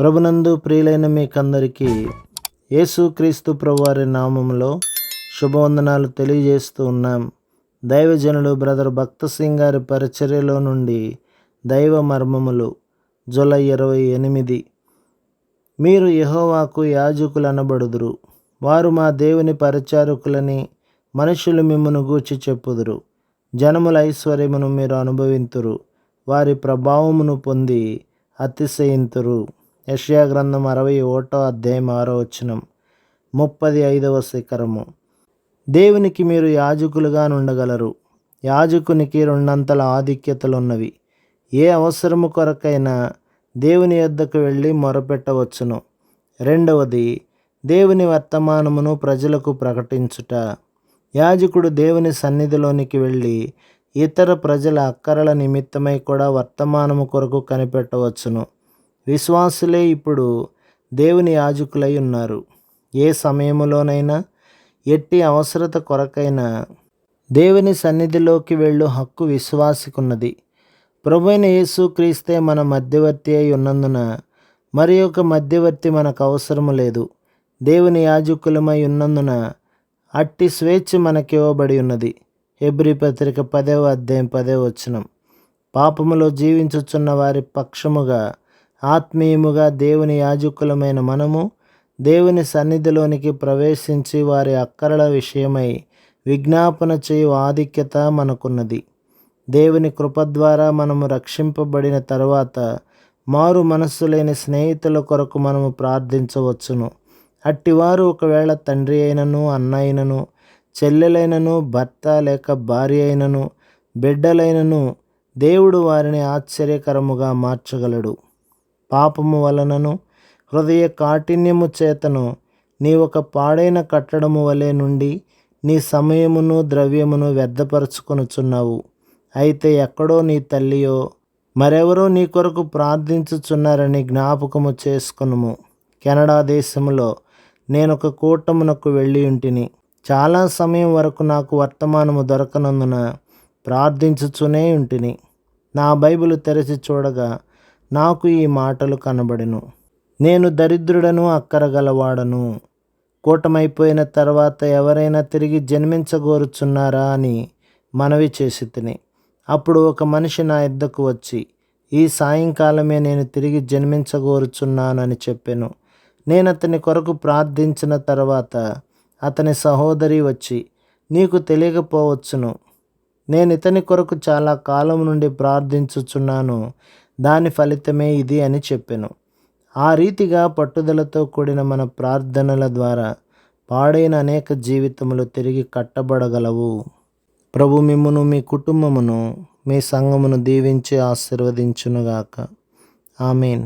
ప్రభునందు ప్రియులైన మీకందరికీ యేసుక్రీస్తు ప్రభువారి నామములో శుభవందనాలు తెలియజేస్తూ ఉన్నాం. దైవజనుడు బ్రదర్ భక్త సింగ్ గారి పరిచర్యలో నుండి దైవ మర్మములు జూలై 28. మీరు యెహోవాకు యాజకులు అనబడుదురు, వారు మా దేవుని పరిచారకులని మనుషులు మిమ్మును గూర్చి చెప్పుదురు. జనముల ఐశ్వర్యమును మీరు అనుభవింతురు, వారి ప్రభావమును పొంది అతిశయింతురు. యెషయా గ్రంథం 61వ అధ్యాయం 6వ వచనం. 35వ శిఖరము. దేవునికి మీరు యాజకులుగా నుండగలరు. యాజకునికి రెండంతల ఆధిక్యతలున్నవి. ఏ అవసరము కొరకైనా దేవుని యొద్దకు వెళ్ళి మొరపెట్టవచ్చును. రెండవది, దేవుని వర్తమానమును ప్రజలకు ప్రకటించుట. యాజకుడు దేవుని సన్నిధిలోనికి వెళ్ళి ఇతర ప్రజల అక్కరల నిమిత్తమై కూడా వర్తమానము కొరకు కనిపెట్టవచ్చును. విశ్వాసులే ఇప్పుడు దేవుని యాజకులై ఉన్నారు. ఏ సమయములోనైనా ఎట్టి అవసరత కొరకైనా దేవుని సన్నిధిలోకి వెళ్ళు హక్కు విశ్వాసికున్నది. ప్రభువైన యేసుక్రీస్తే మన మధ్యవర్తి అయి ఉన్నందున మరి ఒక మధ్యవర్తి మనకు అవసరము లేదు. దేవుని యాజకులమై ఉన్నందున అట్టి స్వేచ్ఛ మనకివ్వబడి ఉన్నది. హెబ్రీ పత్రిక 10వ అధ్యాయం 10వ వచనం. పాపములో జీవించుచున్న వారి పక్షముగా ఆత్మీయముగా దేవుని యాజకులమైన మనము దేవుని సన్నిధిలోనికి ప్రవేశించి వారి అక్కరల విషయమై విజ్ఞాపన చేయు ఆధిక్యత మనకున్నది. దేవుని కృప ద్వారా మనము రక్షింపబడిన తరువాత మారు మనస్సు లేని స్నేహితుల కొరకు మనము ప్రార్థించవచ్చును. అట్టివారు ఒకవేళ తండ్రి అయినను, అన్న అయినను, చెల్లెలైనను, భర్త లేక భార్య అయినను, బిడ్డలైనను దేవుడు వారిని ఆశ్చర్యకరముగా మార్చగలడు. పాపము వలనను హృదయ కాఠిన్యము చేతను నీ ఒక పాడైన కట్టడము వలె నుండి నీ సమయమును ద్రవ్యమును వ్యర్థపరచుకొనుచున్నావు. అయితే ఎక్కడో నీ తల్లియో మరెవరో నీ కొరకు ప్రార్థించుచున్నారని జ్ఞాపకము చేసుకొనుము. కెనడా దేశములో నేనొక కూటమునకు వెళ్ళి ఉంటిని. చాలా సమయం వరకు నాకు వర్తమానము దొరకనందున ప్రార్థించుచునే ఉంటిని. నా బైబిలు తెరచి చూడగా నాకు ఈ మాటలు కనబడెను. నేను దరిద్రుడను, అక్కరగలవాడను. కూటమైపోయిన తర్వాత ఎవరైనా తిరిగి జన్మించగోరుచున్నారా అని మనవి చేసి తిని. అప్పుడు ఒక మనిషి నా యొద్దకు వచ్చి, ఈ సాయంకాలమే నేను తిరిగి జన్మించగోరుచున్నాను అని చెప్పెను. నేను అతని కొరకు ప్రార్థించిన తర్వాత అతని సహోదరి వచ్చి, నీకు తెలియకపోవచ్చును, నేను ఇతని కొరకు చాలా కాలం నుండి ప్రార్థించుచున్నాను, దాని ఫలితమే ఇది అని చెప్పెను. ఆ రీతిగా పట్టుదలతో కూడిన మన ప్రార్థనల ద్వారా పాడైన అనేక జీవితములు తిరిగి కట్టబడగలవు. ప్రభు మిమ్మును, మీ కుటుంబమును, మీ సంఘమును దీవించి ఆశీర్వదించునుగాక. ఆమేన్.